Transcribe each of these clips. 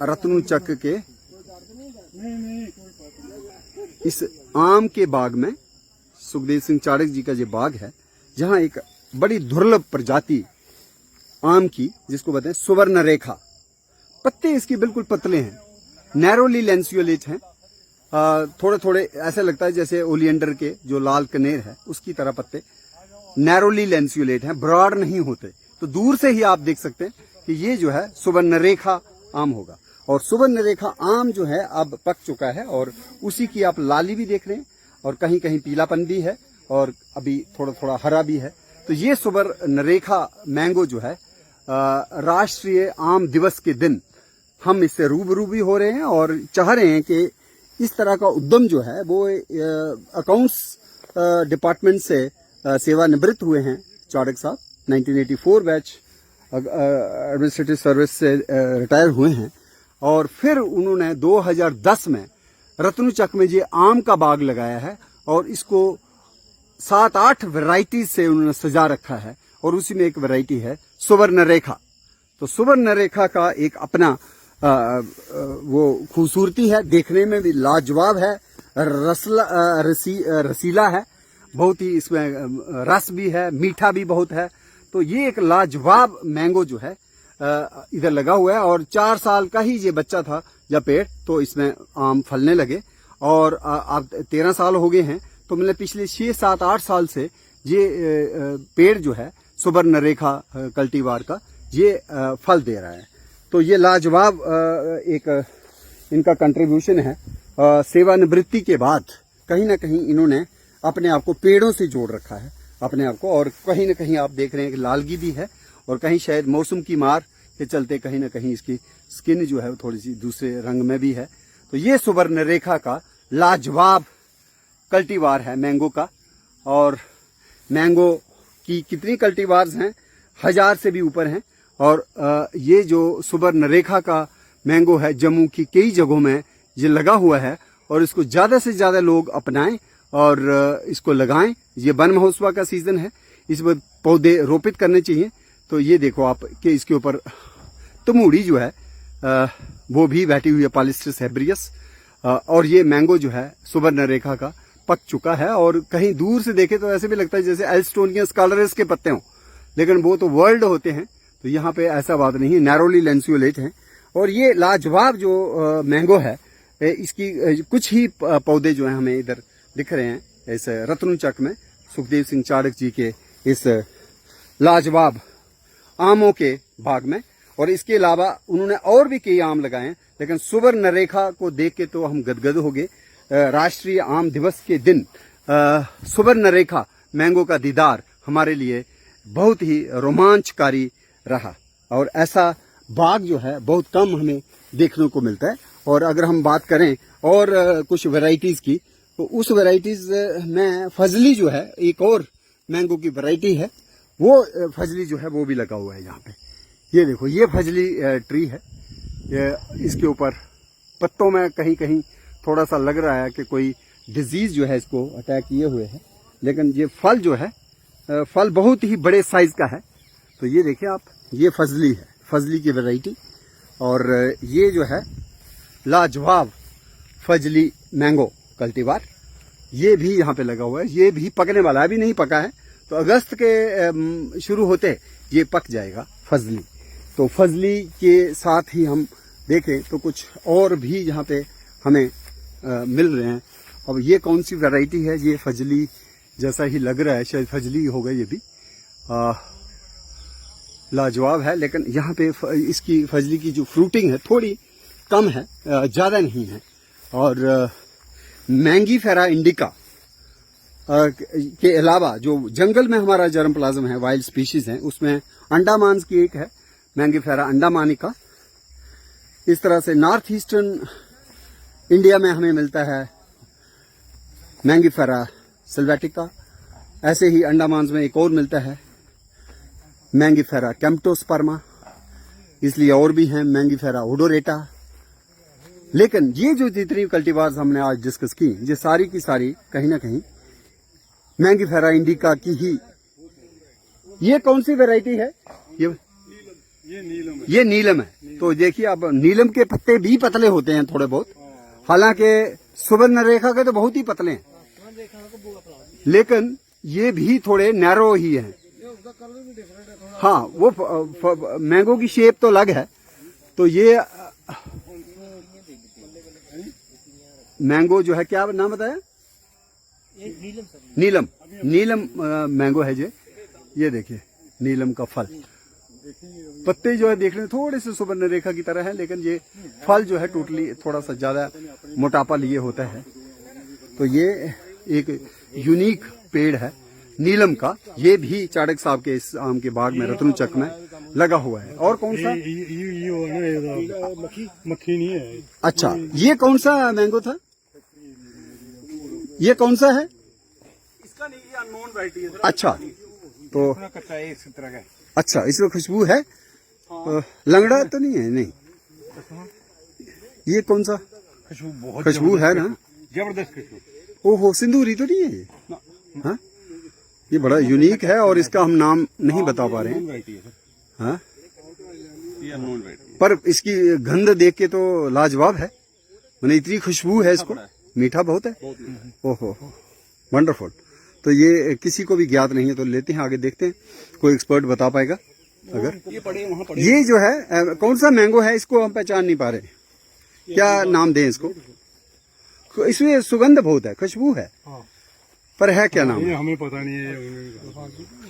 रत्नुचक के इस आम के बाग में, सुखदेव सिंह चाड़क जी का जो बाग है, जहां एक बड़ी दुर्लभ प्रजाति आम की, जिसको बताएं सुवर्ण रेखा, पत्ते इसके बिल्कुल पतले हैं, नैरोली लेंसियोलेट हैं, थोड़े थोड़े ऐसा लगता है जैसे ओलियंडर के जो लाल कनेर है उसकी तरह पत्ते, नैरोली लेंसियोलेट हैं, ब्रॉड नहीं होते। तो दूर से ही आप देख सकते हैं कि ये जो है सुवर्ण रेखा आम होगा। और सुवर्ण रेखा आम जो है अब पक चुका है और उसी की आप लाली भी देख रहे हैं और कहीं कहीं पीलापन भी है और अभी थोड़ा थोड़ा हरा भी है। तो ये सुवर्ण रेखा मैंगो जो है राष्ट्रीय आम दिवस के दिन हम इससे रूबरू भी हो रहे हैं और चाह रहे हैं कि इस तरह का उद्यम जो है वो अकाउंट्स डिपार्टमेंट से सेवानिवृत्त हुए हैं चाड़क साहब, 1984 बैच एडमिनिस्ट्रेटिव सर्विस से रिटायर हुए हैं और फिर उन्होंने 2010 में रत्नुचक में ये आम का बाग लगाया है और इसको 7-8 वैरायटी से उन्होंने सजा रखा है और उसी में एक वैरायटी है सुवर्ण रेखा। तो सुवर्ण रेखा का एक अपना वो खूबसूरती है, देखने में भी लाजवाब है, रसीला है, बहुत ही इसमें रस भी है, मीठा भी बहुत है। तो ये एक लाजवाब मैंगो जो है इधर लगा हुआ है और 4 साल का ही ये बच्चा था जब पेड़, तो इसमें आम फलने लगे और अब 13 साल हो गए हैं। तो मैंने पिछले 6, 7, 8 साल से ये पेड़ जो है सुवर्ण रेखा कल्टीवार का ये फल दे रहा है। तो ये लाजवाब एक इनका कंट्रीब्यूशन है। सेवानिवृत्ति के बाद कहीं ना कहीं इन्होंने अपने आप को पेड़ों से जोड़ रखा है अपने आप को, और कहीं ना कहीं आप देख रहे हैं कि लालगी भी है और कहीं शायद मौसम की मार के चलते कहीं ना कहीं इसकी स्किन जो है वो थोड़ी सी दूसरे रंग में भी है। तो ये सुवर्ण रेखा का लाजवाब कल्टीवार है मैंगो का। और मैंगो की कितनी कल्टीवार्स हैं, 1000 से भी ऊपर हैं। और ये जो सुवर्ण रेखा का मैंगो है जम्मू की कई जगहों में ये लगा हुआ है और इसको ज्यादा से ज्यादा लोग अपनाएं और इसको लगाएं। ये वन महोत्सव का सीजन है, इसमें पौधे रोपित करने चाहिए। तो ये देखो आप कि इसके ऊपर तमूड़ी जो है वो भी बैठी हुई है, पॉलिस्टर्स हेब्रियस। और ये मैंगो जो है सुवर्ण रेखा का पक चुका है और कहीं दूर से देखे तो ऐसे भी लगता है जैसे एल्स्टोनिया स्कॉलरस के पत्ते हों, लेकिन वो तो वर्ल्ड होते हैं। तो यहाँ पे ऐसा बात नहीं है, नैरोली लेंसियोलेट है। और ये लाजवाब जो मैंगो है, इसकी कुछ ही पौधे जो है हमें इधर दिख रहे हैं इस रत्नुचक में, सुखदेव सिंह चाड़क जी के इस लाजवाब आमों के बाग में। और इसके अलावा उन्होंने और भी कई आम लगाए हैं, लेकिन सुवर्ण रेखा को देख के तो हम गदगद हो गए। राष्ट्रीय आम दिवस के दिन सुवर्ण रेखा मैंगो का दीदार हमारे लिए बहुत ही रोमांचकारी रहा और ऐसा बाग जो है बहुत कम हमें देखने को मिलता है। और अगर हम बात करें और कुछ वैरायटीज की, तो उस वैरायटीज में फजली जो है एक और मैंगो की वैरायटी है, वो फजली जो है वो भी लगा हुआ है यहाँ पे। ये देखो, ये फजली ट्री है, इसके ऊपर पत्तों में कहीं कहीं थोड़ा सा लग रहा है कि कोई डिजीज जो है इसको अटैक किए हुए है, लेकिन ये फल जो है फल बहुत ही बड़े साइज का है। तो ये देखिए आप, ये फजली है, फजली की वैरायटी। और ये जो है लाजवाब फजली मैंगो कल्टीवार, ये भी यहाँ पे लगा हुआ है। ये भी पकने वाला है, अभी नहीं पका है, तो अगस्त के शुरू होते ये पक जाएगा फजली। तो फजली के साथ ही हम देखें तो कुछ और भी यहाँ पे हमें मिल रहे हैं। अब ये कौन सी वैरायटी है, ये फजली जैसा ही लग रहा है, शायद फजली होगा ये भी। लाजवाब है, लेकिन यहाँ पे इसकी फजली की जो फ्रूटिंग है थोड़ी कम है, ज़्यादा नहीं है। और मैंगीफेरा इंडिका के अलावा जो जंगल में हमारा जर्मप्लाज्म है, वाइल्ड स्पीशीज हैं, उसमें अंडमान की एक है मैंगीफेरा अंडमानिका। इस तरह से नॉर्थ ईस्टर्न इंडिया में हमें मिलता है मैंगीफेरा सिल्वेटिका। ऐसे ही अंडमान में एक और मिलता है मैंगीफेरा कैम्प्टोस्पर्मा, इसलिए और भी हैं मैंगीफेरा ओडोरेटा। लेकिन ये जो जितनी कल्टीवार्स हमने आज डिस्कस की, ये सारी की सारी कहीं ना कहीं मैंगीफेरा इंडिका की ही। ये कौन सी वैरायटी है? ये ये नीलम है। तो देखिए अब नीलम के पत्ते भी पतले होते हैं थोड़े बहुत, हालांकि सुवर्ण रेखा के तो बहुत ही पतले हैं, लेकिन ये भी थोड़े नैरो ही हैं। हाँ, वो मैंगो की शेप तो अलग है। तो ये मैंगो जो है, क्या नाम बताया? नीलम। नीलम मैंगो है ये देखिए नीलम का फल। पत्ते जो है देखने में थोड़े से सुवर्ण रेखा की तरह है, लेकिन ये फल जो है टोटली थोड़ा सा ज्यादा मोटापा लिए होता है। तो ये एक यूनिक पेड़ है नीलम का। ये भी चाणक्य साहब के इस आम के बाग में रत्नुचक में लगा हुआ है। और कौन सा? मक्खी नहीं है। अच्छा, ये कौन सा मैंगो था? ये कौन सा है? इसका नहीं, ये अननोन वैरायटी है। अच्छा, तो कच्चा है इस तरह का। अच्छा, इसमें खुशबू है। लंगड़ा तो नहीं है? नहीं। ये कौन सा? खुशबू है ना, जबरदस्त खुशबू। ओहो, सिंदूरी तो नहीं है ये? हाँ, ये बड़ा यूनिक है और इसका हम नाम नहीं बता पा रहे हैं। हाँ, पर इसकी गंध देख के तो लाजवाब है। मैंने इतनी खुशबू है इसको, मीठा बहुत है। ओहो, वंडरफुल। तो ये किसी को भी ज्ञात नहीं है, तो लेते हैं आगे, देखते हैं कोई एक्सपर्ट बता पाएगा। अगर ये जो है कौन सा मैंगो है, इसको हम पहचान नहीं पा रहे, क्या नाम दें इसको? इसमें सुगंध बहुत है, खुशबू है, पर है क्या नाम? हमें पता नहीं है।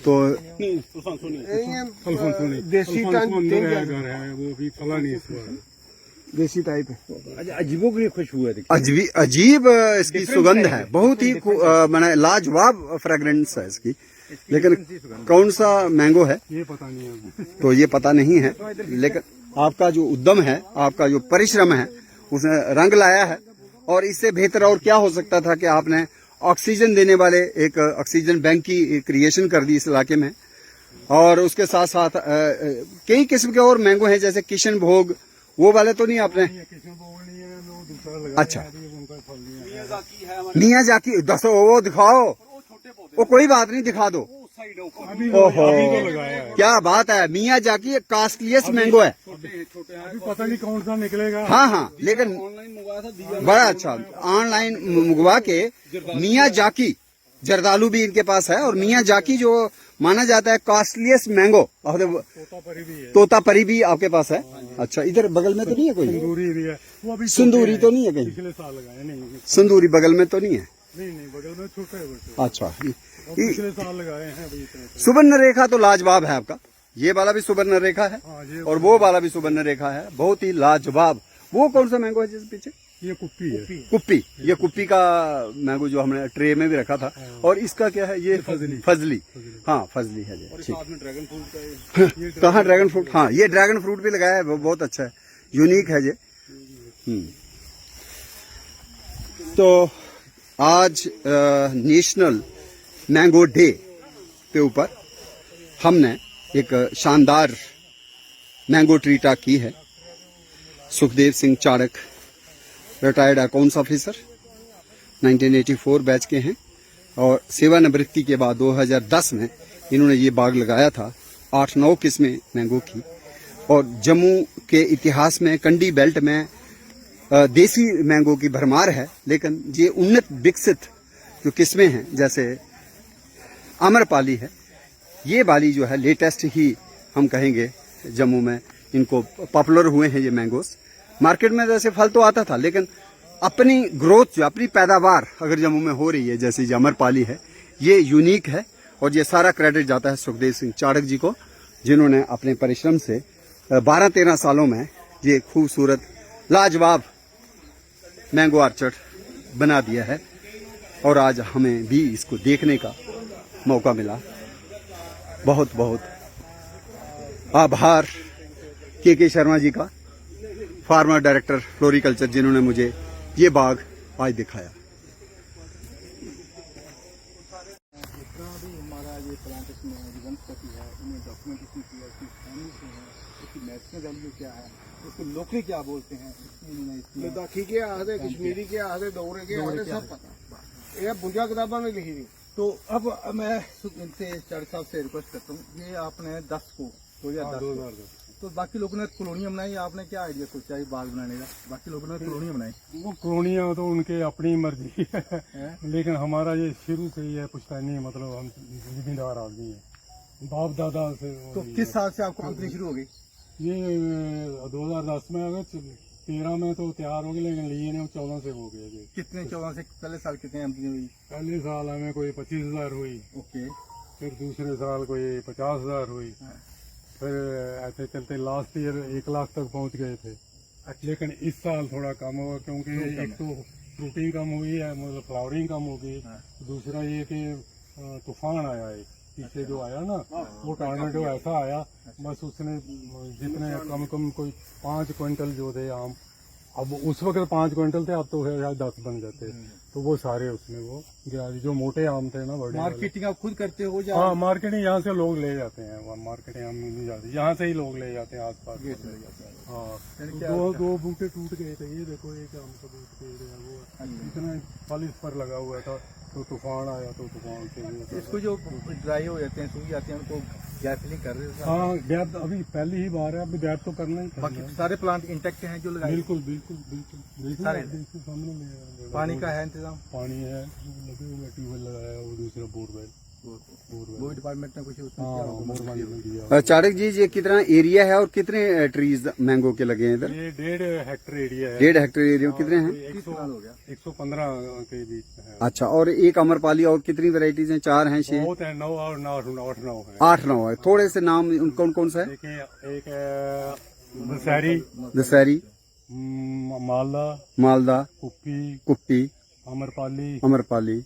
तो देसी घर है, वो भी फला नहीं इस देसी टाइप है। अजीबो की खुशबू है। अजीब इसकी सुगंध है, बहुत ही माने लाजवाब फ्रेग्रेंस है इसकी, लेकिन कौन सा मैंगो है ये पता नहीं है। तो ये पता नहीं है। लेकिन आपका जो उद्यम है, आपका जो परिश्रम है, उसने रंग लाया है। और इससे बेहतर और क्या हो सकता था कि आपने ऑक्सीजन देने वाले एक ऑक्सीजन बैंक की क्रिएशन कर दी इस इलाके में। और उसके साथ साथ कई किस्म के और मैंगो हैं, जैसे किशन भोग, वो वाले तो नहीं आपने? अच्छा, मियाँ जाकी दसो, वो दिखाओ। वो कोई बात नहीं, दिखा दो। ओहो, क्या बात है, मियाँ जाकी कास्टलीस्ट मैंगो है। अभी पता नहीं कौन सा निकलेगा। हाँ हाँ, लेकिन बड़ा अच्छा, ऑनलाइन मंगवा के मियाँ जाकी जर्दालू भी इनके पास है। और मियाँ जाकी जो माना जाता है कॉस्टलीस्ट मैंगो, तोतापरी भी आपके पास है। अच्छा, इधर बगल में तो नहीं है कोई? सिंदूरी भी है, वो अभी सिंदूरी तो नहीं है कहीं? पिछले साल लगाए। नहीं, सिंदूरी बगल में तो नहीं है? नहीं, बगल में छोटे है। अच्छा, पिछले साल लगाए हैं। सुवर्ण रेखा तो लाजवाब है आपका। ये वाला भी सुवर्ण रेखा है और वो वाला भी सुवर्ण रेखा है, बहुत ही लाजवाब। वो कौन सा मैंगो है जिस पीछे? ये कुप्पी है। कुप्पी, ये कुप्पी का मैंगो जो हमने ट्रे में भी रखा था। और इसका क्या है? ये फजली। हाँ, फजली है। और साथ में ड्रैगन फ्रूट का कहाँ ड्रैगन फ्रूट? हाँ, ये ड्रैगन फ्रूट भी लगाया है, बहुत अच्छा है, यूनिक है ये। तो आज नेशनल मैंगो डे के ऊपर हमने एक शानदार मैंगो ट्री टाक की है। Sukhdev Singh Chanakya, retired accounts officer, 1984 batch के हैं। और सेवानिवृत्ति के बाद 2010 में इन्होंने ये बाग लगाया था, 8-9 किस्में मैंगो की। और जम्मू के इतिहास में कंडी बेल्ट में देसी मैंगो की भरमार है, लेकिन ये उन्नत विकसित जो किस्में हैं, जैसे आम्रपाली है, ये वाली जो है लेटेस्ट ही हम कहेंगे जम्मू में इनको पॉपुलर हुए हैं ये मैंगोस। मार्केट में जैसे फल तो आता था, लेकिन अपनी ग्रोथ जो अपनी पैदावार अगर जम्मू में हो रही है, जैसे जो अमरपाली है, ये यूनिक है। और ये सारा क्रेडिट जाता है सुखदेव सिंह चाणक्य जी को, जिन्होंने अपने परिश्रम से 12-13 सालों में ये खूबसूरत लाजवाब मैंगो आर्चर्ड बना दिया है। और आज हमें भी इसको देखने का मौका मिला। बहुत बहुत आभार के शर्मा जी का, फार्मर डायरेक्टर फ्लोरिकल्चर, जिन्होंने मुझे ये बाग आज दिखाया। हमारा ये प्लांटेशन है, वनस्पति है, इन्हें डॉक्यूमेंटेशन किया, उसकी फैमिली से है, उसकी मेडिसिनल वैल्यू क्या है, उसको लोकली क्या बोलते हैं, लद्दाखी के आखदे, कश्मीरी के आखदे, डोगरे के आखदे, सब पता। ये बुंजा किताबा में लिखी थी। तो अब मैं इनसे चाणक्य साहब से रिक्वेस्ट करता हूँ, ये आपने 10 को 2010 तो बाकी लोगों ने कॉलोनियाँ बनाई, आपने क्या आइडिया सोचा है बाग बनाने का? बाकी लोगों ने कॉलोनियाँ बनाई वो कॉलोनियाँ तो उनके अपनी मर्जी है, हैं? लेकिन हमारा ये शुरू से ही है पुश्तैनी, मतलब हम जिम्मेदार आदमी है, बाप दादा से। तो किस साल से आपको कंपनी शुरू हो गई? ये 2010 में अगर 13 में तो तैयार हो गए, लेकिन लिए ने 14 से हो गए जी। कितने 14 से पहले साल कितने कंपनी हुई? पहले साल हमें कोई 25,000 हुई, ओके। फिर दूसरे साल कोई 50,000 हुई, हाँ। फिर ऐसे चलते लास्ट ईयर 1 लाख तक पहुंच गए थे। लेकिन इस साल थोड़ा कम हुआ, क्योंकि एक तो फ्रूटिंग कम हुई है, मतलब फ्लावरिंग कम हो गई। हाँ। दूसरा ये कि तूफान आया एक पीछे जो आया ना, वो टॉर्नेडो ऐसा आया, बस उसने जितने कम कोई 5 क्विंटल जो थे आम, अब उस वक्त 5 क्विंटल थे, अब तो शायद 10 बन जाते, तो वो सारे उसमें वो गया। जो मोटे आम थे ना, बड़े वाले। मार्केटिंग आप खुद करते हो या? हाँ, मार्केटिंग यहाँ से लोग ले जाते हैं, मार्केटिंग हम नहीं जाते, यहाँ से ही लोग ले जाते हैं आसपास। हाँ, यानी क्या दो बूटे टूट गए थे, ये देखो एक आम का बूट टूट गया, वो इतना फल इस पर लगा हुआ था, तो तूफान आया, तो तूफान से वो इसको जो ड्राई हो जाते हैं, सूख जाते हैं, उनको गैप नहीं कर रहे हो? हाँ, गैप अभी पहली ही बार है, अभी गैप तो करना ही करना बाकी है। सारे प्लांट इंटेक्ट हैं जो लगाए? बिल्कुल बिल्कुल बिल्कुल बिल्कुल, सारे? बिल्कुल सामने में पानी का है इंतजाम? पानी है, लगे हुए ट्यूबवेल लगाया, वो दूसरा बोरवेल। वो डिपार्टमेंट ने कुछ उसमें हाँ, क्या होगा? मोरवानी में दिया। चाणक जी, ये कितना एरिया है और कितने ट्रीज मैंगो के लगे हैं इधर? ये 1.5 हेक्टेयर एरिया है। 1.5 हेक्टेयर एरिया में कितने हैं? 115 के बीच में है। अच्छा, और एक अमरपाली, और कितनी वैरायटीज हैं? 4 हैं, 6? बहुत है, 9 और 8-9 है। 8-9 है। थोड़े से नाम कौन कौन सा है? देखिए, एक है दशहरी, दशहरी, मालदा, मालदा, कुप्पी, कुप्पी, अमरपाली, अमरपाली,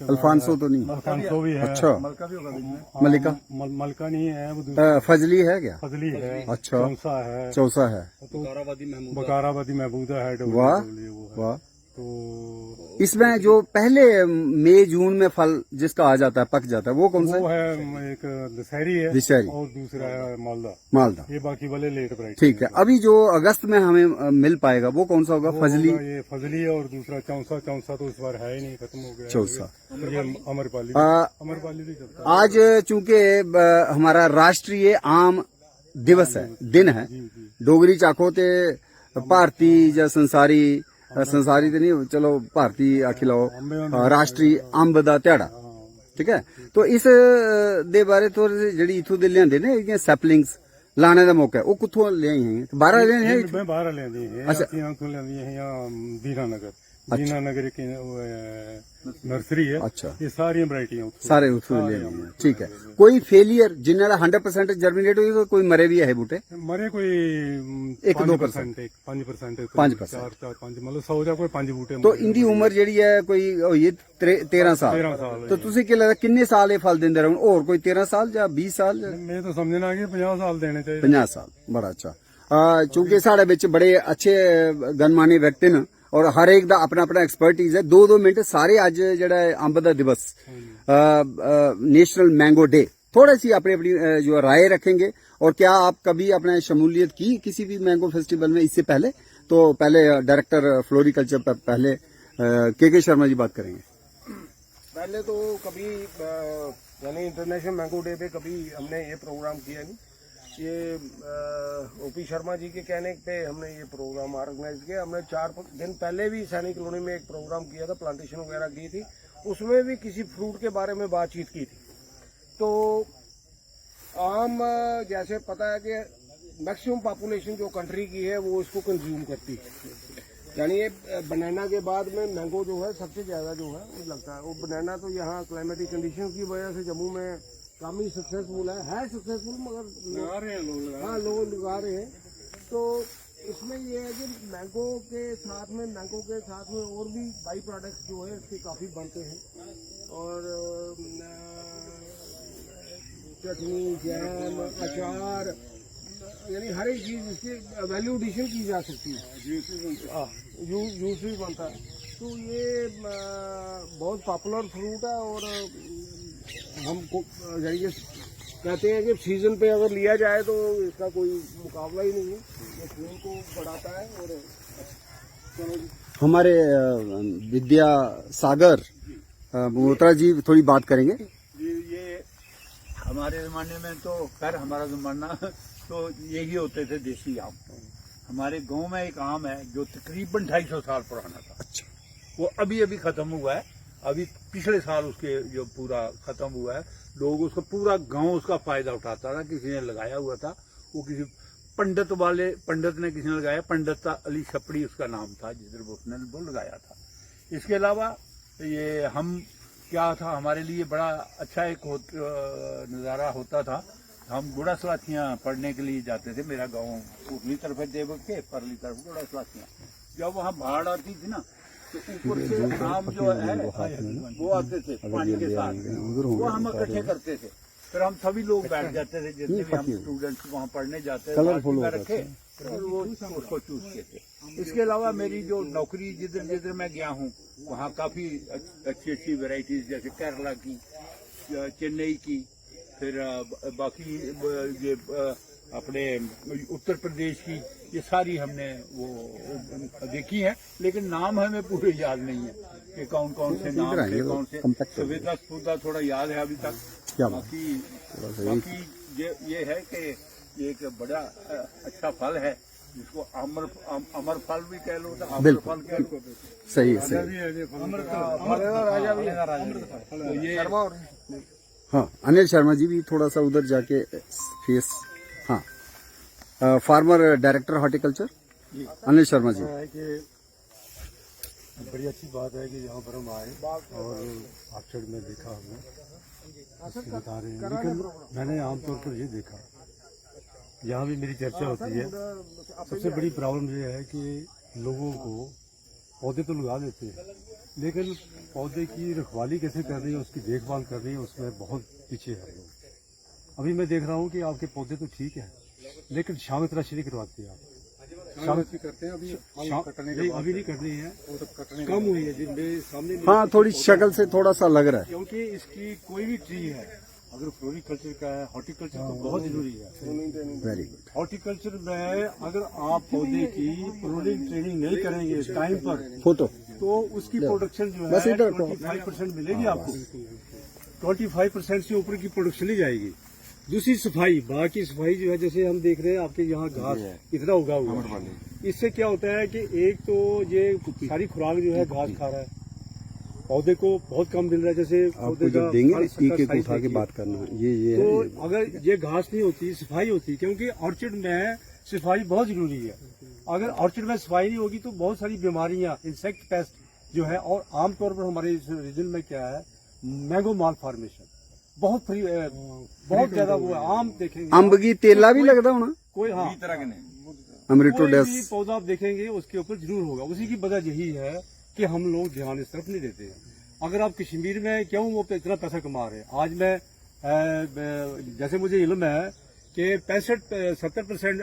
अल्फांसो तो नहीं? अल्फांसो भी है। अच्छा, मलका भी होगा बीच में? मलिका, मलका नहीं है, वो दूसरा फजली है क्या? फजली है। अच्छा। चौसा है, चौसा है। बकाराबादी महबूदा है। वाह, वो है। वाह। तो इसमें जो पहले मई जून में फल जिसका आ जाता है, पक जाता है, वो कौन सा वो है? है, एक दशहरी है, दशहरी। और दूसरा है मालदा। मालदा। ये बाकी वाले लेट वैरायटी। ठीक है। अभी जो अगस्त में हमें मिल पाएगा वो कौन सा होगा? वो फजली, होगा ये फजली, और दूसरा चौसा तो इस बार है ही नहीं, खत्म हो गया है। चौसा। ये अमरपाली भी चलता है। आज चूंकि हमारा राष्ट्रीय आम दिवस है, दिन है, डोगरी चाखो ते भारती या संसारी तो नहीं, चलो भारती आखी लो, राष्ट्रीय अंब दा ध्याड़ा, ठीक है। तो इस दे बारे थोड़ी जेडी इथों दे लियांदे ने इहदियां सैपलिंग्स लाने दा मौका है, वो कुत्थों लियाई हैं? बाहर ले हैं? मैं बाहर लेंदी है। अच्छा। तो लेंदी है यहाँ दीनानगर की नर्सरी है। अच्छा। ये सारी वैरायटियां सारे उत्थों ले हैं, ठीक है। कोई फेलियर जिन्ना 100% जर्मिनेट हुई, कोई मरे भी है बूटे? मरे कोई 1-2%, 5%, 5%, 4-5, मतलब 100 ਜਾਂ ਕੋਈ 5 ਬੂਟੇ। तो इंदी उम्र ਜਿਹੜੀ है कोई होई 13 साल। 13 साल तो ਤੁਸੀਂ ਕੀ ਲੱਗਦਾ ਕਿੰਨੇ ਸਾਲ ਇਹ ਫਲ ਦਿੰਦੇ ਰਹੋ? ਹੋਰ ਕੋਈ 13 ਸਾਲ ਜਾਂ 20 ਸਾਲ ਜਾਂ मैं तो समझना कि 50 साल देने चाहिए। 50 साल? बड़ा अच्छा। चूंकि साढ़े विच बड़े अच्छे गणमान्य व्यक्ति न, और हर एक दा अपना अपना एक्सपर्टीज है। 2-2 मिनट सारे अज जेड़ा अंब दा दिवस, नेशनल मैंगो डे, थोड़ी सी अपनी अपनी जो राय रखेंगे। और क्या आप कभी अपने शमूलियत की किसी भी मैंगो फेस्टिवल में इससे पहले? तो पहले डायरेक्टर फ्लोरिकल्चर पहले के शर्मा जी बात करेंगे। पहले तो कभी यानी इंटरनेशनल मैंगो डे पे कभी हमने ये प्रोग्राम किया नहीं। ये ओपी शर्मा जी के कहने पे हमने ये प्रोग्राम ऑर्गेनाइज किया। हमने 4 दिन पहले भी सैनिक कॉलोनी में एक प्रोग्राम किया था, प्लांटेशन वगैरह की थी, उसमें भी किसी फ्रूट के बारे में बातचीत की थी। तो आम जैसे पता है कि मैक्सिमम पॉपुलेशन जो कंट्री की है वो इसको कंज्यूम करती है, यानी ये बनाना के बाद में मैंगो जो है सबसे ज्यादा जो है मुझे लगता है। वो बनाना तो यहाँ क्लाइमेटिक कंडीशन की वजह से जम्मू में काफी सक्सेसफुल है सक्सेसफुल, मगर लगा रहे हैं लोग, हाँ लोग लगा रहे हैं। तो इसमें ये है कि मैंगो के साथ में और भी बाई प्रोडक्ट्स जो है इसके काफी बनते हैं, और चटनी, जैम, अचार, यानी हर एक चीज इसकी वैल्यू एडिशन की जा सकती है। जूस भी बनता है। तो ये बहुत पॉपुलर फ्रूट है, और हम कहते हैं कि सीजन पे अगर लिया जाए तो इसका कोई मुकाबला ही नहीं है। ये खून को बढ़ाता है। और हमारे विद्या सागर मोहत्रा जी थोड़ी बात करेंगे। ये हमारे जमाने में तो खैर हमारा जमाना तो यही होते थे देसी आम। हमारे गांव में एक आम है जो तकरीबन 250 साल पुराना था। अच्छा। वो अभी अभी खत्म हुआ है, अभी पिछले साल उसके जो पूरा खत्म हुआ है। लोग उसका पूरा गांव उसका फायदा उठाता था। किसी ने लगाया हुआ था, वो किसी पंडित ने किसी ने लगाया, पंडित अली छपड़ी उसका नाम था, जिधर उसने वो लगाया था। इसके अलावा ये हम क्या था, हमारे लिए बड़ा अच्छा एक नज़ारा होता था। हम गुड़ा सलाथियाँ पढ़ने के लिए जाते थे। मेरा गांव उर्ली तरफ है, देवक के परली तरफ गुड़ा सलाथियाँ। जब वहाँ बाढ़ आती थी ना, तो ऊपर से आम जो है वो आते थे पानी के साथ, वो हम इकट्ठे करते थे। फिर हम सभी लोग बैठ जाते थे, जितने भी हम स्टूडेंट्स वहाँ पढ़ने जाते थे, रखे और वो उसको चूसते थे। इसके अलावा मेरी जो नौकरी जिधर जिधर मैं गया हूँ, वहाँ काफी अच्छी अच्छी वैरायटीज, जैसे केरला की, चेन्नई की, फिर बाकी ये अपने उत्तर प्रदेश की, ये सारी हमने वो देखी है। लेकिन नाम हमें पूरे याद नहीं है कि कौन कौन से नाम थे, कौन से। सवेदा थोड़ा याद है अभी तक। बाकी ये है कि ये एक बड़ा अच्छा फल है, जिसको अमर फल भी कह लो, तो अमर फल कह लो। सही है। राजा भी तो ये हाँ, अनिल शर्मा जी भी थोड़ा सा उधर जाके फेस। हाँ, former director horticulture Anil Sharma ji. है कि बड़ी अच्छी बात है कि यहाँ पर हम आए और ऑर्चर्ड में देखा हमने, बता रहे हैं। लेकिन मैंने आमतौर पर ये देखा, यहाँ भी मेरी चर्चा होती है, सबसे बड़ी प्रॉब्लम ये है कि लोगों को पौधे तो लगा देते हैं, लेकिन पौधे की रखवाली कैसे करनी है, उसकी देखभाल करनी है, उसमें बहुत पीछे है लोग। अभी मैं देख रहा हूँ कि आपके पौधे तो ठीक है, लेकिन शाम तराशी नहीं करवाते आप। शाम करते हैं अभी अभी नहीं करनी है, कम हुई है जिनमें सामने। हाँ, थोड़ी शक्ल से थोड़ा सा लग रहा है। क्योंकि इसकी कोई भी ट्री है, अगर फ्लोरिकल्चर का है, हॉर्टिकल्चर तो बहुत जरूरी है। Very good. हॉर्टिकल्चर में अगर आप पौधे की प्रूनिंग ट्रेनिंग नहीं करेंगे टाइम पर, फोटो तो उसकी प्रोडक्शन जो बस है इधर 25% मिलेगी आपको। 25% से ऊपर की प्रोडक्शन ही जाएगी। दूसरी सफाई, बाग की सफाई जो है, जैसे हम देख रहे हैं आपके यहाँ घास इतना उगा हुआ है, इससे क्या होता है कि एक तो ये सारी खुराक जो है घास खा रहा है, पौधे को बहुत कम मिल रहा है। जैसे आपको जब देंगे एक एक उठा के बात करना, ये तो अगर ये घास नहीं होती, सफाई होती, क्योंकि ऑर्चिड में सफाई बहुत जरूरी है। अगर ऑर्चिड में सफाई नहीं होगी तो बहुत सारी बीमारियां, इंसेक्ट पेस्ट जो है, और आमतौर पर हमारे इस रीजन में क्या है, मैंगो माल फॉर्मेशन बहुत ज्यादा वो है। आम देखेंगे, अंब की तेला भी लगता होना कोई, हाँ, अमृतोडस कोई भी पौधा आप देखेंगे उसके ऊपर जरूर होगा। उसी की वजह यही है कि हम लोग ध्यान इस तरफ नहीं देते हैं। अगर आप कश्मीर में क्यों वो इतना पैसा कमा रहे हैं, आज मैं जैसे मुझे इल्म है कि 65-70%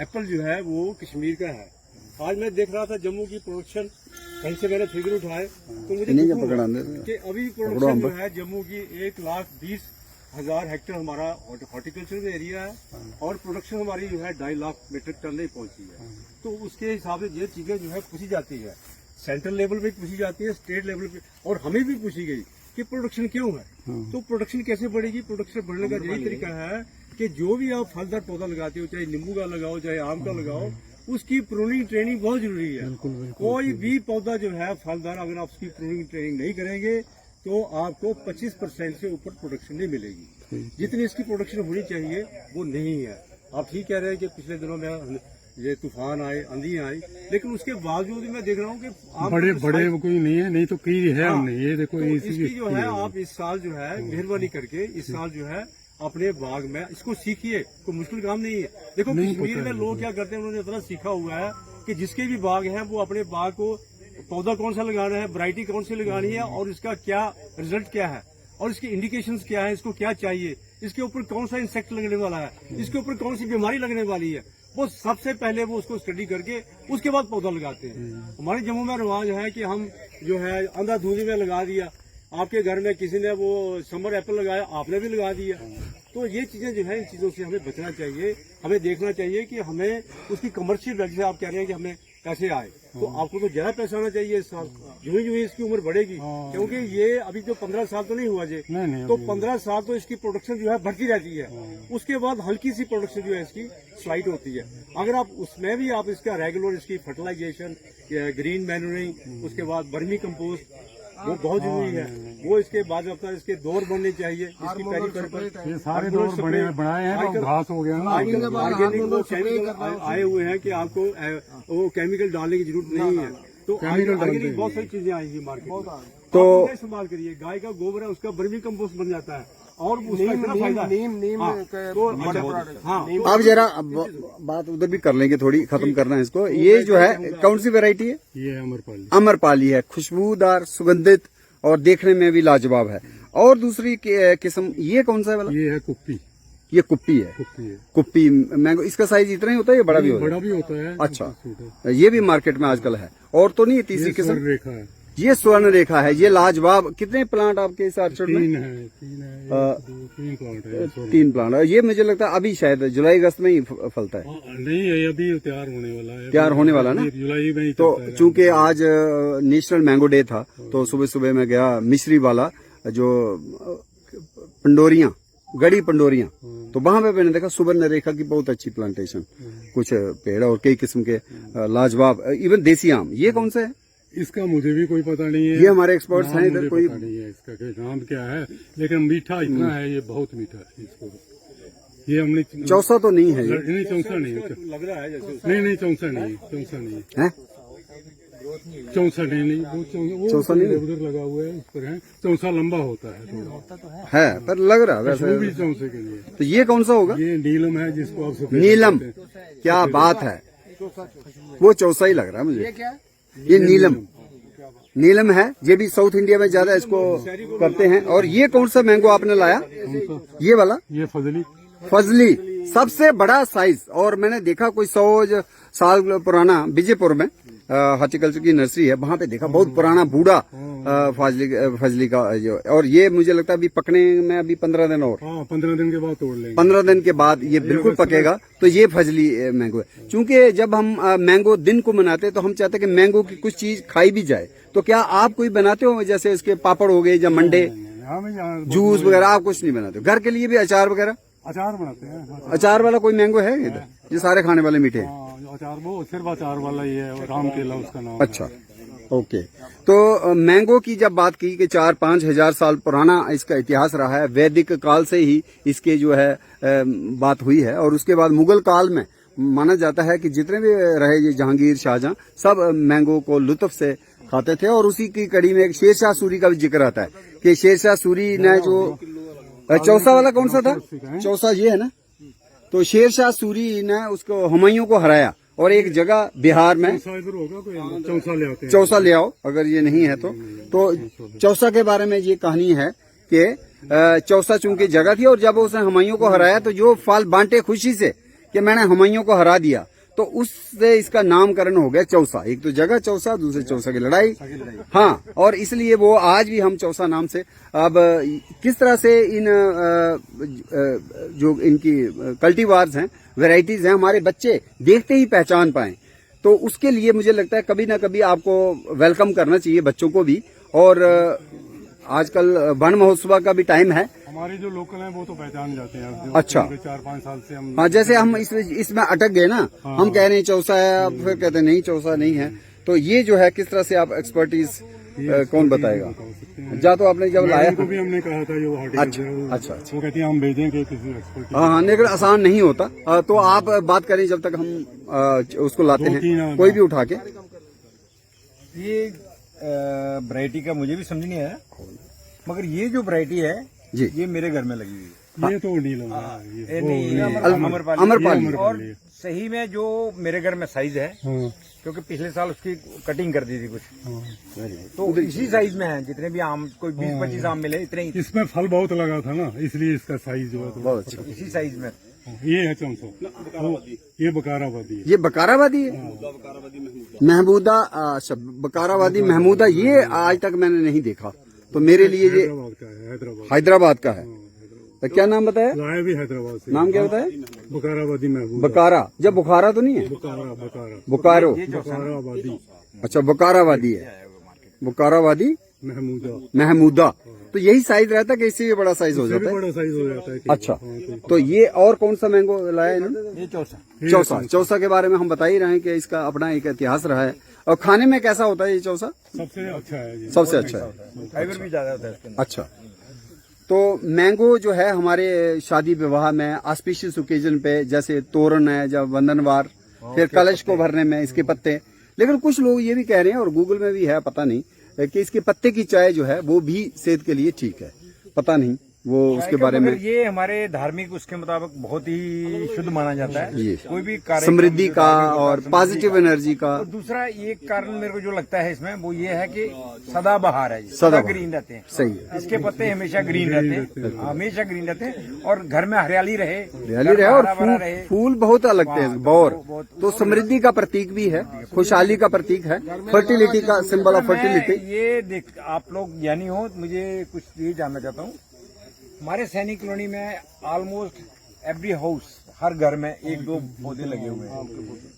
एप्पल जो है वो कश्मीर का है। आज मैं देख रहा था जम्मू की प्रोडक्शन, कहीं से मैंने फिगर उठाए तो मुझे कि अभी प्रोडक्शन जो है जम्मू की 1,20,000 हेक्टेयर हमारा हॉर्टिकल्चर का एरिया है, और प्रोडक्शन हमारी जो है 2.5 लाख मीट्रिक टन नहीं पहुंची है। तो उसके हिसाब से ये चीजें जो है पूछी जाती है, सेंट्रल लेवल पे पूछी जाती है, स्टेट लेवल पे, और हमें भी पूछी गई कि प्रोडक्शन क्यों है। तो प्रोडक्शन कैसे बढ़ेगी? प्रोडक्शन बढ़ने का यही तरीका है कि जो भी आप फलदार पौधा लगाते हो, चाहे नींबू का लगाओ, चाहे आम का लगाओ, उसकी प्रूनिंग ट्रेनिंग बहुत जरूरी है। कोई भी पौधा जो है फलदार, अगर आप उसकी प्रूनिंग ट्रेनिंग नहीं करेंगे तो आपको 25% से ऊपर प्रोडक्शन नहीं मिलेगी। जितनी इसकी प्रोडक्शन होनी चाहिए वो नहीं है। आप ठीक कह रहे हैं कि पिछले दिनों में ये तूफान आए, आंधी आई, लेकिन उसके बावजूद भी मैं देख रहा हूँ कि बड़े कोई नहीं है, नहीं तो कई है। हमने ये देखो, तो इसकी जो है आप इस साल जो है मेहरबानी करके इस साल जो है अपने बाग में इसको सीखिए। कोई मुश्किल काम नहीं है। देखो कश्मीर में लोग क्या करते हैं, उन्होंने इतना सीखा हुआ है कि जिसके भी बाग है वो अपने बाग को पौधा कौन सा लगाना है, वैरायटी कौन सी लगानी है, और इसका क्या रिजल्ट क्या है, और इसकी इंडिकेशंस क्या है, इसको क्या चाहिए, इसके ऊपर कौन सा इंसेक्ट लगने वाला है, इसके ऊपर कौन सी बीमारी लगने वाली है, वो सबसे पहले वो उसको स्टडी करके उसके बाद पौधा लगाते हैं। हमारे जम्मू में रिवाज है कि हम जो है अंधाधुंधी में लगा दिया, आपके घर में किसी ने वो समर एप्पल लगाया, आपने भी लगा दिया। तो ये चीजें जो है, इन चीजों से हमें बचना चाहिए। हमें देखना चाहिए कि हमें उसकी कमर्शियल वैल्यू से, आप कह रहे हैं कि हमें पैसे आए, तो आपको तो ज्यादा पैसा आना चाहिए इस साल। यूं ही इसकी उम्र बढ़ेगी, क्योंकि ये अभी जो 15 साल तो नहीं हुआ जी, तो 15 साल तो इसकी प्रोडक्शन जो है बढ़ती रहती है। उसके बाद हल्की सी प्रोडक्शन जो है इसकी स्लाइड होती है। अगर आप उसमें भी आप इसका रेगुलर इसकी फर्टिलाइजेशन, ग्रीन मैन्यूरिंग, उसके बाद वर्मी कंपोस्ट, वो बहुत जरूरी है। वो इसके बाद अपना इसके दौर बनने चाहिए, इसकी पेरीफेरल ये सारे दौर बनाए हैं तो घास हो गया ना। ऑर्गेनिक वो केमिकल आए हुए हैं कि आपको वो केमिकल डालने की जरूरत नहीं है। तो ऑर्गेनिक बहुत सारी चीजें आएंगी मार्केट में, तो आप इस्तेमाल करिए। गाय का गोबर है, उसका वर्मी कंपोस्ट बन जाता है और उसका इतना फायदा है। अब जरा बात उधर भी कर लेंगे, थोड़ी खत्म करना है इसको। ये जो है कौन सी वैरायटी है? ये अमरपाली। अमरपाली है, खुशबूदार, सुगंधित और देखने में भी लाजवाब है। और दूसरी किस्म ये कौन सा है वाला? ये है कुप्पी। ये कुप्पी है। कुप्पी मैंगो, इसका साइज इतना ही होता है या बड़ा भी होता है? बड़ा भी होता है। अच्छा, ये भी मार्केट में आजकल है। और तो नहीं, तीसरी किस्म रेखा है। ये स्वर्ण रेखा है। ये लाजवाब। कितने प्लांट आपके इस ऑर्चर्ड में? तीन प्लांट है। ये मुझे लगता है अभी शायद जुलाई अगस्त में ही फलता है। नहीं है, अभी तैयार होने वाला है। तैयार होने वाला ना, जुलाई में ही। तो चूंकि आज नेशनल मैंगो डे था, तो सुबह सुबह मैं गया मिश्री वाला, जो पंडोरियां, गड़ी पंडोरियां, तो वहां पे मैंने देखा सुवर्ण रेखा की बहुत अच्छी प्लांटेशन, कुछ पेड़ और कई किस्म के लाजवाब, इवन देसी आम। ये कौन सा है? इसका मुझे भी कोई पता नहीं है। ये हमारे एक्सपर्ट्स हैं इधर, कोई पता नहीं है इसका नाम क्या है, लेकिन मीठा इतना है, ये बहुत मीठा है। इसको ये हमने चौसा तो नहीं है ये? नहीं, चौसा नहीं है, लग रहा है जैसे नहीं चौसा नहीं, चौसा नहीं है, चौसा नहीं, वो चौसा नहीं उधर लगा हुआ है, उस पर है। चौसा लंबा होता है थोड़ा, है पर लग रहा वैसे। वो भी चौसे के लिए। तो ये कौन सा होगा? ये नीलम है, जिसको आप सफेद नीलम। कहते हैं। क्या बात है, वो चौसा ही लग रहा है मुझे। ये नीलम है। ये भी साउथ इंडिया में ज्यादा इसको करते हैं। और ये कौन सा मैंगो आपने लाया? ये वाला? ये फजली, सबसे बड़ा साइज। और मैंने देखा कोई 100 साल पुराना विजयपुर में हॉर्टिकल्चर की नर्सरी है, वहां पे देखा बहुत पुराना बूढ़ा फजली का जो। और ये मुझे लगता है अभी पकने में अभी 15 दिन और। 15 दिन के बाद तोड़ लेंगे। 15 दिन के बाद ये बिल्कुल पकेगा। तो ये फजली मैंगो है। चूंकि जब हम मैंगो दिन को मनाते हैं, तो हम चाहते हैं कि मैंगो की कुछ चीज खाई भी जाए। तो क्या आप कोई बनाते हो, जैसे इसके पापड़ हो गए या मंडे, जूस वगैरह? आप कुछ नहीं बनाते? घर के लिए भी अचार वगैरह? अचार बनाते हैं। अचार वाला कोई मैंगो है इधर? ये सारे खाने वाले मीठे हैं। अचार वो सिर्फ अचार वाला ही है, राम केला उसका नाम। अच्छा, ओके। तो मैंगो की जब बात की कि 4-5 हजार साल पुराना इसका इतिहास रहा है, वैदिक काल से ही इसके जो है बात हुई है। और उसके बाद मुगल काल में माना जाता है कि जितने भी रहे ये जहांगीर, शाहजहां, सब मैंगो को लुत्फ से खाते थे। और उसी की कड़ी में एक शेरशाह सूरी का भी जिक्र आता है कि शेरशाह सूरी ने जो चौसा वाला कौन सा था? चौसा ये है ना। तो शेरशाह सूरी ने उसको हुमायूं को हराया और एक जगह बिहार में चौसा ले आओ, अगर ये नहीं है तो चौसा के बारे में ये कहानी है कि चौसा चूंकि जगह थी, और जब उसने हुमायूं को हराया तो जो फल बांटे खुशी से कि मैंने हुमायूं को हरा दिया, तो उससे इसका नामकरण हो गया चौसा। एक तो जगह चौसा, दूसरे चौसा की लड़ाई। हाँ, और इसलिए वो आज भी हम चौसा नाम से। अब किस तरह से इन जो इनकी कल्टीवार्स हैं, वैरायटीज हैं, हमारे बच्चे देखते ही पहचान पाएं, तो उसके लिए मुझे लगता है कभी ना कभी आपको वेलकम करना चाहिए बच्चों को भी। और आजकल वन महोत्सव का भी टाइम है। हमारे जो लोकल हैं वो तो पहचान जाते हैं। अच्छा, 4-5 साल से हम। हाँ, जैसे हम इसमें अटक गए ना। हम कह रहे हैं चौसा है, अब फिर कहते हैं नहीं चौसा नहीं है। तो ये जो है किस तरह से आप एक्सपर्टीज कौन बताएगा? जा तो आपने जब लाया तो भी हमने कहा था, ये अच्छा, वो कहती है हम भेजेंगे किसी एक्सपर्ट। हाँ, लेकिन आसान नहीं होता। तो आप बात करें जब तक हम उसको लाते हैं, कोई भी उठा के। ये वैरायटी का मुझे भी समझ नहीं आया, मगर ये जो वैरायटी है जी, ये मेरे घर में लगी हुई है। ये तो नीलम है, अमरपाली। और सही में जो मेरे घर में साइज है, क्योंकि पिछले साल उसकी कटिंग कर दी थी कुछ, तो इसी साइज में है। जितने भी आम, कोई 20-25 आम मिले, इतने ही। इसमें फल बहुत लगा था ना, इसलिए इसका साइज जो है बहुत अच्छा। इसी साइज में ये है चौसा, ये बकाराबादी है। ये बकाराबादी है, महमूदा। अच्छा, बकाराबादी महमूदा, ये आज तक मैंने नहीं देखा। तो मेरे लिए ये हैदराबाद का है। हैदराबाद का है। तो क्या नाम बताया? लाया भी हैदराबाद से। नाम क्या बताया? बकाराबादी महबूब। बकारा, जब बुखारा तो नहीं है? बुकारो, बकाराबादी अच्छा बुकारावादी है, बुकारावादी महमूदा। तो यही साइज रहता है कि इससे भी बड़ा साइज हो जाता है? बड़ा साइज हो जाता है। अच्छा, तो ये और कौन सा मैंगो लाया इन्होंने? ये चौसा। चौसा, चौसा के बारे में हम बता ही रहे हैं कि इसका अपना एक इतिहास रहा है। और खाने में कैसा होता है ये चौसा? सबसे अच्छा है ये। सबसे अच्छा है, फाइबर भी ज्यादा होता है इसके अंदर। अच्छा। तो मैंगो जो है हमारे शादी विवाह में ऑस्पिशियस ओकेजन पे, जैसे तोरण है, जब वंदनवार, फिर कलश को भरने में इसके पत्ते। लेकिन कुछ लोग ये भी कह रहे हैं, और गूगल में भी है, पता नहीं, कि इसके पत्ते की चाय जो है वो भी सेहत के लिए ठीक है। पता नहीं वो उसके बारे में। ये हमारे धार्मिक उसके मुताबिक बहुत ही शुद्ध माना जाता है। ये कोई भी कार्य समृद्धि का और पॉजिटिव एनर्जी का। और दूसरा एक कारण मेरे को जो लगता है इसमें वो ये है कि सदाबहार है, सदाबहार। ग्रीन रहते हैं। सही है, इसके पत्ते हमेशा ग्रीन रहते हैं, हमेशा ग्रीन रहते हैं, और घर में हरियाली रहे, हरियाली रहे, और फूल बहुत लगते हैं बौर, तो समृद्धि का प्रतीक भी है, खुशहाली का प्रतीक है, फर्टिलिटी का सिंबल ऑफ फर्टिलिटी। ये देख, आप लोग ज्ञानी हो, मुझे कुछ ये जानना चाहता हूँ। हमारे सैनिक कॉलोनी में ऑलमोस्ट एवरी हाउस, हर घर में एक दो पौधे लगे हुए हैं,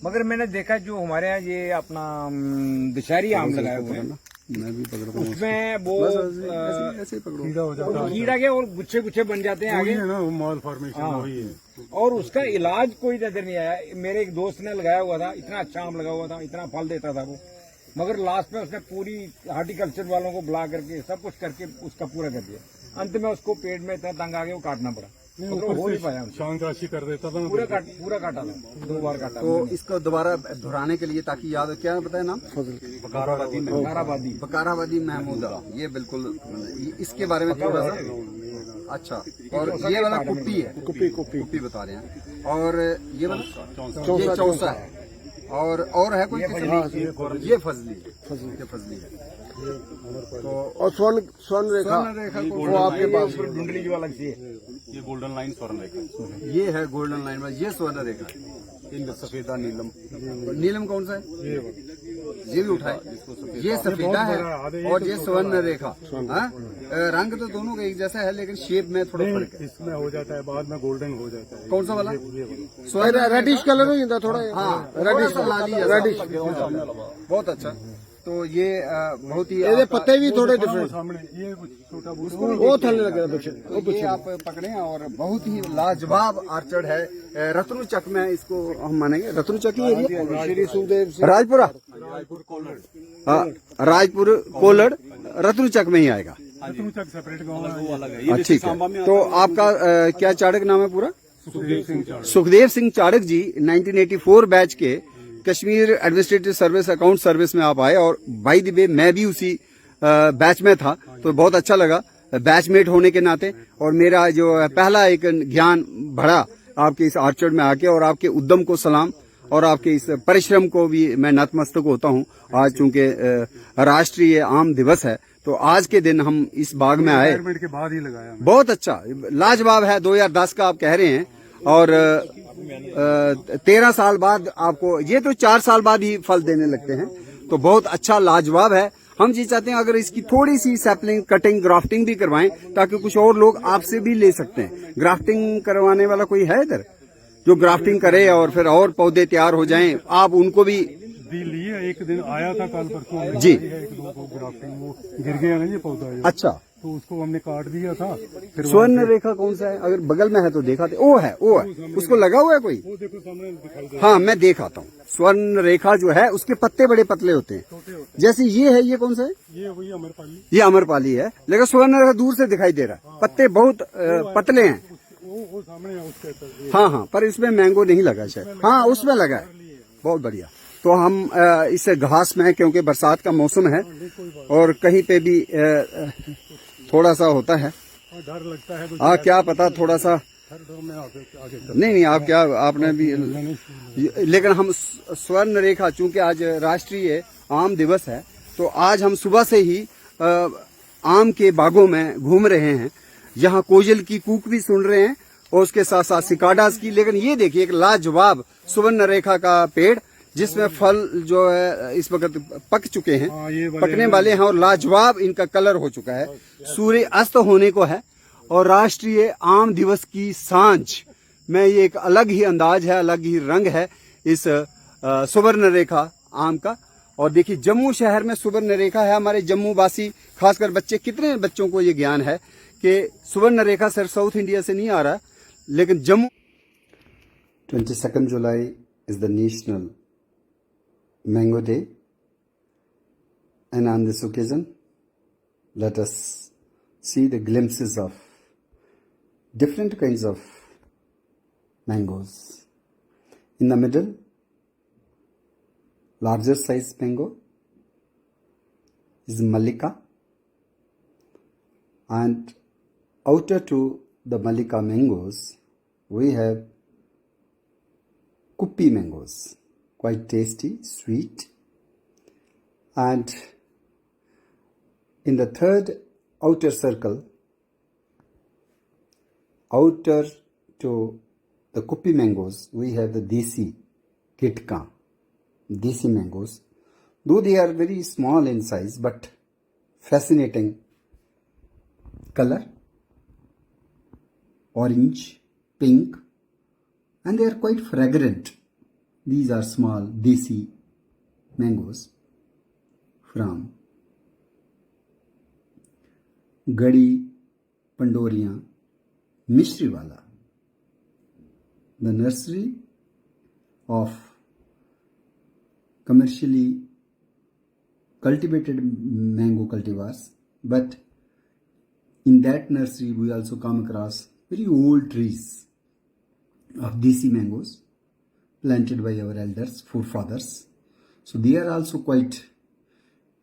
मगर मैंने देखा जो हमारे यहाँ ये अपना दशहरी आम लगाए हुए हैं, मैं भी पकड़ रहा हूँ उसमें वो ऐसे ही पकड़ो। कीड़ा हो जाता है। कीड़ा के और गुच्छे गुच्छे बन जाते हैं आगे, वही है ना, वो माल फॉर्मेशन वही है। और उसका इलाज कोई नजर नहीं आया। मेरे एक दोस्त ने लगाया हुआ था, इतना अच्छा आम लगा हुआ था, इतना फल देता था वो, मगर लास्ट में उसने पूरी हार्टिकल्चर वालों को बुला करके सब कुछ करके उसका पूरा कर दिया। अंत में उसको पेट में इतना तंग आ गया वो काटना पड़ा, मतलब हो नहीं पाया, शांत राशि कर देता था ना। पूरा काटा था, 2 बार काटा। तो इसको दोबारा दोहराने के लिए, ताकि याद हो, क्या बताया नाम? बकाराबादी। बकारावादी महमूदा, ये बिल्कुल इसके बारे में थोड़ा सा। अच्छा, और ये वाला कुप्पी है, कुप्पी बता रहे हैं, और ये वाला चौसा है, और है कोई? ये फजली है। तो और स्वर्ण रेखा वो आपके पास ढूंढली जो अलग सी है, ये गोल्डन लाइन स्वर्ण रेखा, ये है गोल्डन लाइन में, ये स्वर्ण रेखा है। सफेदा नीलम, नीलम कौन सा है? ये भी उठाए, ये सफेदा है और ये स्वर्ण रेखा। हाँ? रंग तो दोनों का एक जैसा है, लेकिन शेप में थोड़ा फर्क है। इसमें हो जाता है, बाद में गोल्डन हो जाता है। कौन सा वाला? स्वर्ण रेडिश कलर हो जाता थोड़ा। हाँ, रेडिश रेडिश, बहुत अच्छा। तो ये बहुत ही ये पत्ते भी थोड़े डिफरेंट, सामने ये कुछ छोटा वो थल्ले लगे पीछे। ये आप पकड़े, और बहुत ही लाजवाब आर्चर्ड है। रत्नुचक में इसको हम मानेंगे, रत्नुचक ही एरिया, श्री सुखदेव सिंह राजपुरा, हाँ, राजपुर कोलड़ रत्नुचक में ही आएगा। सेपरेट गाँव है। ठीक है। तो आपका क्या चाड़क नाम है पूरा? सुखदेव सिंह चाड़क जी 1984 बैच के Kashmir administrative service account service में आप आए, और बाय द वे मैं भी उसी बैच में था, तो बहुत अच्छा लगा बैचमेट होने के नाते। और मेरा जो पहला एक ज्ञान बढ़ा आपके इस आर्चर्ड में आके, और आपके उद्यम को सलाम, और आपके इस परिश्रम को भी मैं नतमस्तक होता हूँ। आज चूंकि राष्ट्रीय आम दिवस है, तो आज के दिन हम इस बाग में आए। रिटायरमेंट के बाद ही लगाया। बहुत अच्छा, लाजवाब है। 2010 का आप कह रहे हैं, और 13 साल बाद आपको, ये तो 4 साल बाद ही फल देने लगते हैं, तो बहुत अच्छा लाजवाब है। हम ये चाहते हैं अगर इसकी थोड़ी सी सैपलिंग कटिंग ग्राफ्टिंग भी करवाएं, ताकि कुछ और लोग आपसे भी ले सकते हैं। ग्राफ्टिंग करवाने वाला कोई है इधर जो ग्राफ्टिंग करे और फिर और पौधे तैयार हो जाएं, आप उनको भी लिए। एक दिन आया था कल परसों जी, एक दो को ग्राफ्टिंग, वो गिर गया ना ये पौधा ये। अच्छा, तो उसको हमने काट दिया था। फिर स्वर्ण रेखा कौन सा है? अगर बगल में है तो देखा, वो है उसको लगा हुआ है कोई? वो देखो सामने दिखाई दे। हाँ, मैं देख आता हूँ। स्वर्ण रेखा जो है उसके पत्ते बड़े पतले होते हैं, जैसे ये है। ये कौन सा है? ये वही अमरपाली। ये अमरपाली है, लेकिन स्वर्ण रेखा दूर से दिखाई दे रहा है, पत्ते बहुत पतले हैं। वो सामने है उसके। हाँ, पर इसमें मैंगो नहीं लगा शायद। हाँ, उसमें लगा है, बहुत बढ़िया। तो हम इस घास में, क्योंकि बरसात का मौसम है और कहीं पे भी थोड़ा सा होता है, डर लगता है। हाँ, क्या पता, थोड़ा सा आगे नहीं, आप क्या, आपने भी, लेकिन हम स्वर्ण रेखा, चूंकि आज राष्ट्रीय आम दिवस है, तो आज हम सुबह से ही आम के बागों में घूम रहे हैं। यहाँ कोयल की कूक भी सुन रहे हैं, और उसके साथ साथ सिकाडास की। लेकिन ये देखिए, एक लाजवाब स्वर्ण रेखा का पेड़, जिसमें फल जो है इस वक्त पक चुके हैं, पकने वाले हैं, और लाजवाब इनका कलर हो चुका है। सूर्य अस्त होने को है, और राष्ट्रीय आम दिवस की सांझ में ये एक अलग ही अंदाज है, अलग ही रंग है इस सुवर्ण रेखा आम का। और देखिए जम्मू शहर में सुवर्ण रेखा है। हमारे जम्मू वासी खासकर बच्चे, कितने बच्चों को ये ज्ञान है कि सुवर्ण रेखा सिर्फ साउथ इंडिया से नहीं आ रहा, लेकिन जम्मू 22 जुलाई is the National Mango Day, and on this occasion, let us see the glimpses of different kinds of mangoes. In the middle, larger size mango is Malika, and outer to the Malika mangoes, we have Kuppi mangoes, quite tasty, sweet. And in the third outer circle, outer to the Kuppi mangoes, we have the Desi Gitka, Desi mangoes. Though they are very small in size, but fascinating color, orange, pink, and they are quite fragrant. These are small Desi mangoes from Gadi Pandoria Mishriwala, the nursery of commercially cultivated mango cultivars. But in that nursery we also come across very old trees of Desi mangoes planted by our elders, forefathers. So they are also quite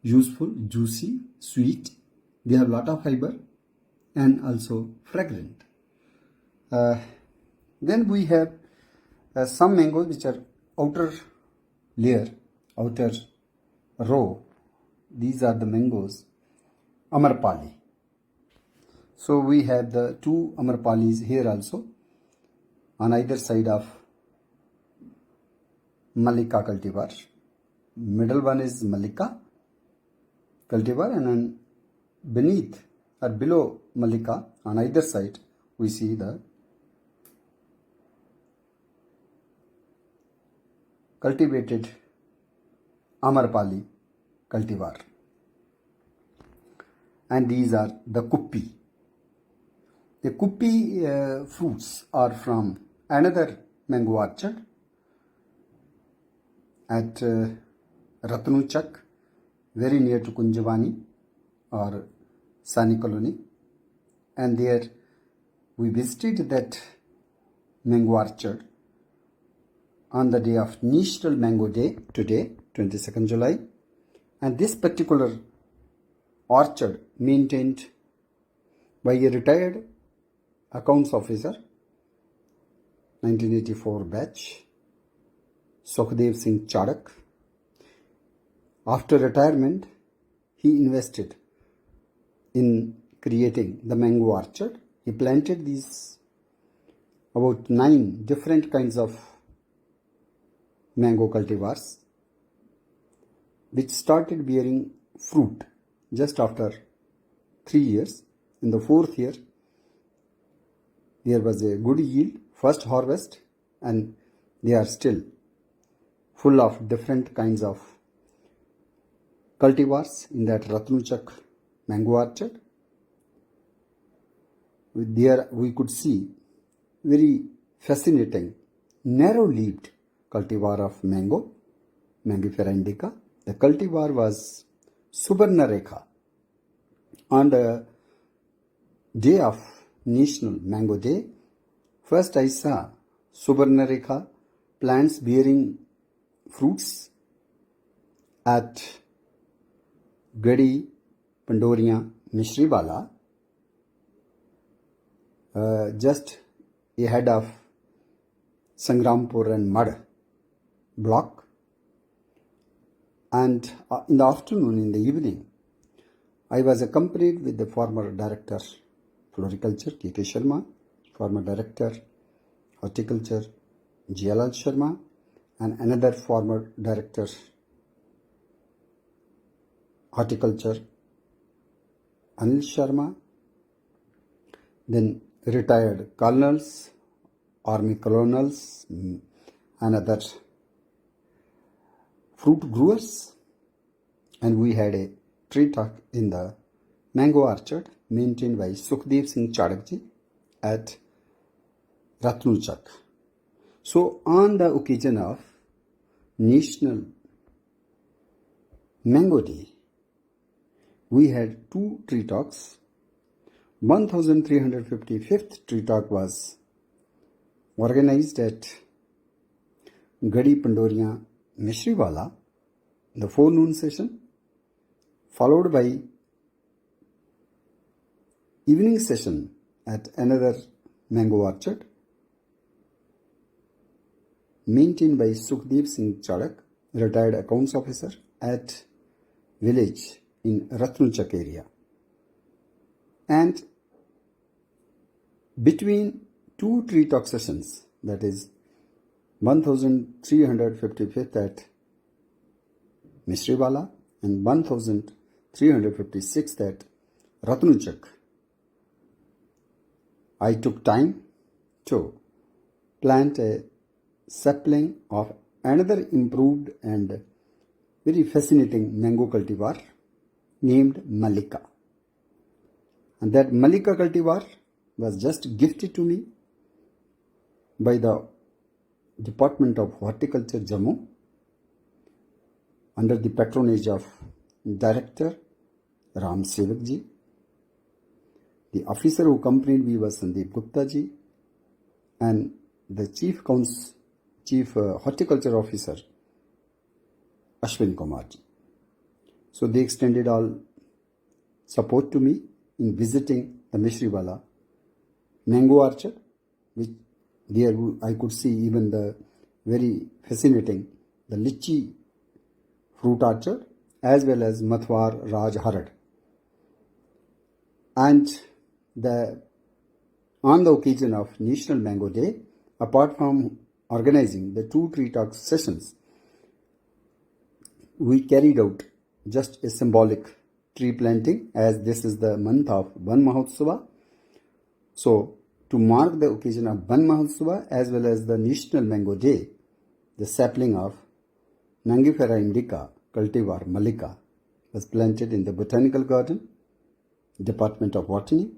useful, juicy, sweet. They have a lot of fiber and also fragrant. Then we have some mangoes which are outer layer, outer row. These are the mangoes Amarpali. So we have the two Amarpalis here also on either side of Malika cultivar. Middle one is Malika cultivar, and then beneath or below Malika on either side we see the cultivated Amarpali cultivar. And these are the Kuppi. The Kuppi fruits are from another mango orchard at Ratnuchak, very near to Kunjavani or Sani Colony. And there we visited that mango orchard on the day of National Mango Day, today, 22nd July. And this particular orchard maintained by a retired accounts officer, 1984 batch, Sukhdev Singh Chadak. After retirement, he invested in creating the mango orchard. He planted these about 9 different kinds of mango cultivars, which started bearing fruit just after 3 years. In the 4th year, there was a good yield, first harvest, and they are still full of different kinds of cultivars in that Ratnuchak mango orchard. There we could see very fascinating narrow-leaved cultivar of mango, Mangifera indica. The cultivar was Subarna Rekha. On the day of National Mango Day, first I saw Subarna Rekha plants bearing fruits at Gadi Pandoria Mishriwala, just ahead of Sangrampur and Mad block. And in the afternoon, in the evening, I was accompanied with the former director floriculture, K.K. Sharma, former director horticulture, Jialal Sharma, and another former director horticulture, Anil Sharma. then retired colonels, army colonels, and other fruit growers. And we had a tree talk in the mango orchard maintained by Sukhdev Singh Chadakji at Ratnuchak. So on the occasion of National Mango Day, we had two tree talks. 1355th tree talk was organized at Gadi Pandoria Mishriwala, the forenoon session, followed by evening session at another mango orchard maintained by Sukhdev Singh Chadak, retired accounts officer at village in Ratnuchak area. And between two tree talk sessions, that is 1355th at Mishriwala and 1356th at Ratnuchak, I took time to plant a sapling of another improved and very fascinating mango cultivar named Malika. And that Malika cultivar was just gifted to me by the Department of Horticulture, Jammu, under the patronage of Director Ram Sevak ji. The officer who accompanied me was Sandeep Gupta ji, and the Chief Horticulture Officer Ashwin Kumar ji. So they extended all support to me in visiting the Mishriwala mango orchard, which there I could see even the very fascinating the lychee fruit orchard as well as Mathwar Raj Harad. And on the occasion of National Mango Day, apart from organizing the two tree talk sessions, we carried out just a symbolic tree planting, as this is the month of Van Mahotsava. So, to mark the occasion of Van Mahotsava as well as the National Mango Day, the sapling of Nangifera indica cultivar Malika was planted in the Botanical Garden, Department of Botany,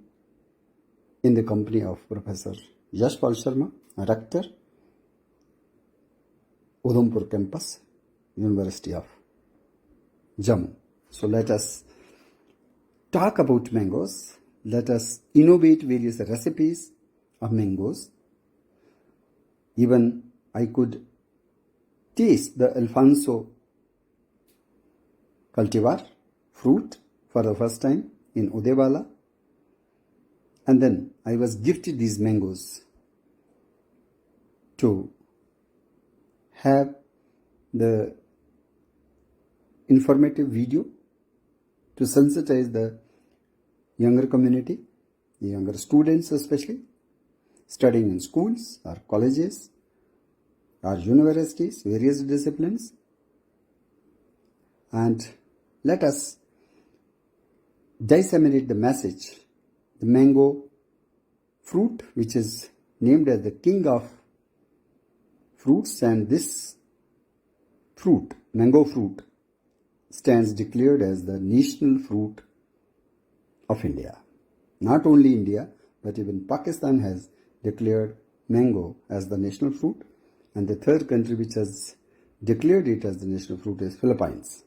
in the company of Professor Yashpal Sharma, Rector, Udhampur Campus, University of Jammu. So let us talk about mangoes. Let us innovate various recipes of mangoes. Even I could taste the Alfonso cultivar fruit for the first time in Udewala. And then I was gifted these mangoes to have the informative video to sensitize the younger community, the younger students especially, studying in schools or colleges or universities, various disciplines. And let us disseminate the message. The mango fruit, which is named as the king of fruits, and this fruit, mango fruit, stands declared as the national fruit of India. Not only India, but even Pakistan has declared mango as the national fruit, and the third country which has declared it as the national fruit is Philippines.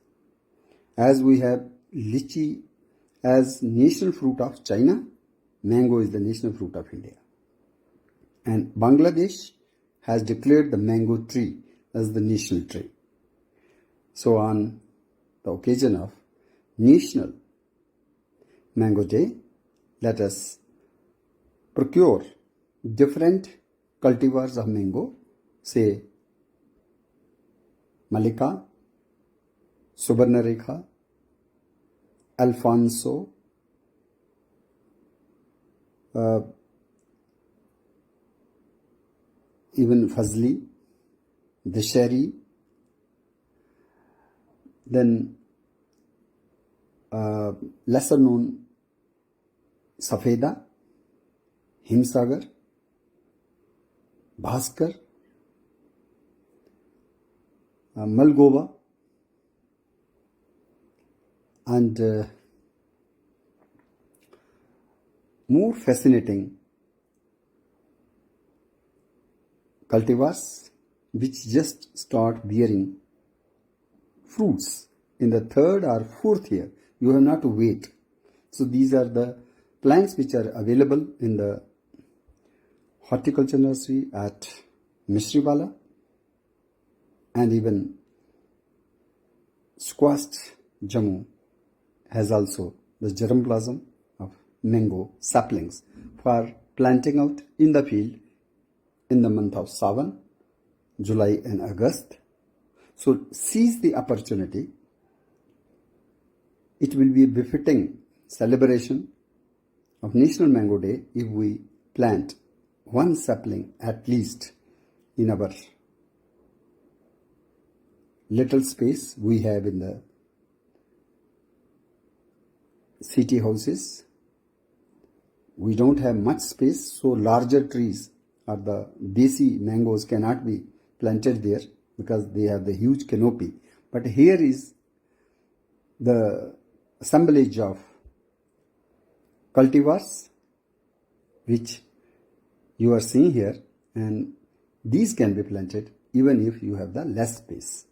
As we have lychee as national fruit of China, mango is the national fruit of India. And Bangladesh has declared the mango tree as the national tree. So on the occasion of National Mango Day, let us procure different cultivars of mango, say Malika, Subarnarekha, Alfonso, even Fazli, Dasheri, then lesser known Safeda, Himsagar, Bhaskar, Malgova, and more fascinating cultivars which just start bearing fruits in the third or fourth year. You have not to wait. So these are the plants which are available in the horticulture nursery at Mishriwala, and even Squashed Jammu has also the germplasm of mango saplings for planting out in the field in the month of Sawan, July and August. So seize the opportunity. It will be a befitting celebration of National Mango Day if we plant one sapling at least in our little space we have in the city houses. We don't have much space, so larger trees or the desi mangoes cannot be planted there because they have the huge canopy. But here is the assemblage of cultivars which you are seeing here, and these can be planted even if you have the less space.